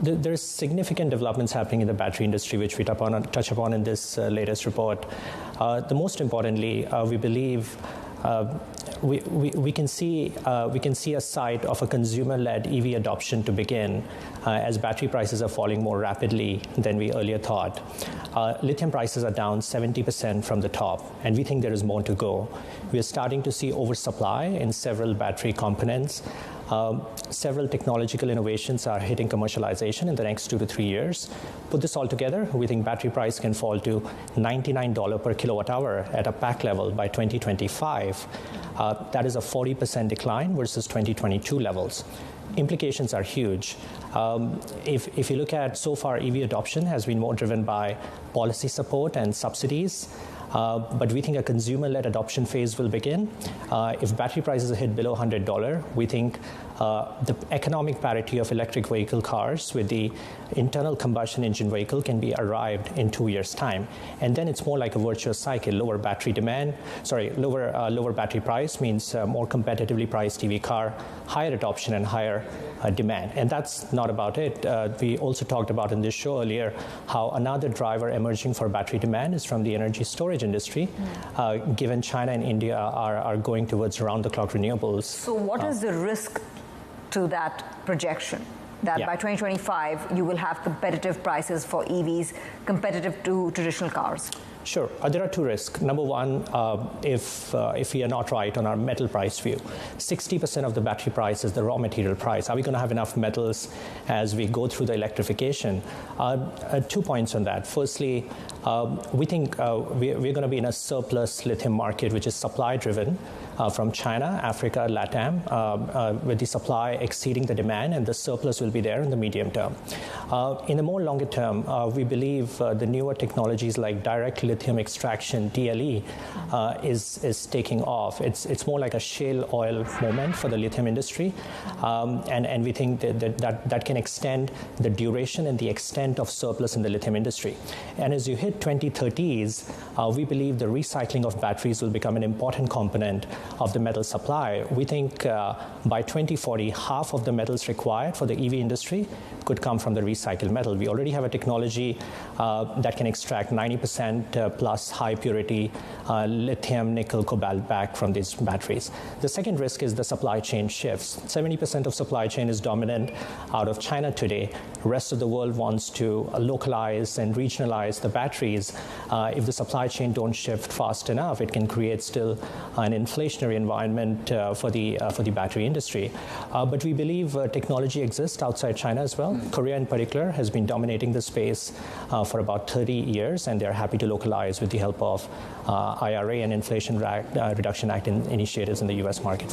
There's significant developments happening in the battery industry, which we touch upon in this latest report. The most importantly, we believe we can see a sight of a consumer-led EV adoption to begin as battery prices are falling more rapidly than we earlier thought. Lithium prices are down 70% from the top, and we think there is more to go. We are starting to see oversupply in several battery components. Several technological innovations are hitting commercialization in the next 2 to 3 years. Put this all together, we think battery price can fall to $99 per kilowatt hour at a pack level by 2025. That is a 40% decline versus 2022 levels. Implications are huge. If you look at so far, EV adoption has been more driven by policy support and subsidies. But we think a consumer-led adoption phase will begin. If battery prices hit below $100, we think the economic parity of electric vehicle cars with the internal combustion engine vehicle can be arrived in 2 years' time. And then it's more like a virtuous cycle. Lower battery price means more competitively priced EV car, higher adoption and higher demand. And that's not about it. We also talked about in this show earlier how another driver emerging for battery demand is from the energy storage industry, given China and India are going towards round-the-clock renewables. So what is the risk to that projection? That by 2025, you will have competitive prices for EVs, competitive to traditional cars? Sure. There are two risks. Number one, if we are not right on our metal price view, 60% of the battery price is the raw material price. Are we going to have enough metals as we go through the electrification? 2 points on that. Firstly, we think we're going to be in a surplus lithium market, which is supply-driven from China, Africa, LATAM, with the supply exceeding the demand, and the surplus will be there in the medium term. In the more longer term, we believe the newer technologies like direct lithium extraction, DLE, is taking off. It's more like a shale oil moment for the lithium industry, and we think that can extend the duration and the extent of surplus in the lithium industry. And as you hit 2030s, we believe the recycling of batteries will become an important component of the metal supply. We think by 2040, half of the metals required for the EV industry could come from the recycled metal. We already have a technology that can extract 90% plus high purity lithium, nickel, cobalt back from these batteries. The second risk is the supply chain shifts. 70% of supply chain is dominant out of China today. The rest of the world wants to localize and regionalize the batteries. If the supply chain don't shift fast enough, it can create still an inflationary environment for the battery industry. But we believe technology exists outside China as well. Korea in particular has been dominating the space for about 30 years, and they're happy to localize with the help of IRA and Inflation Reduction Act initiatives in the US market.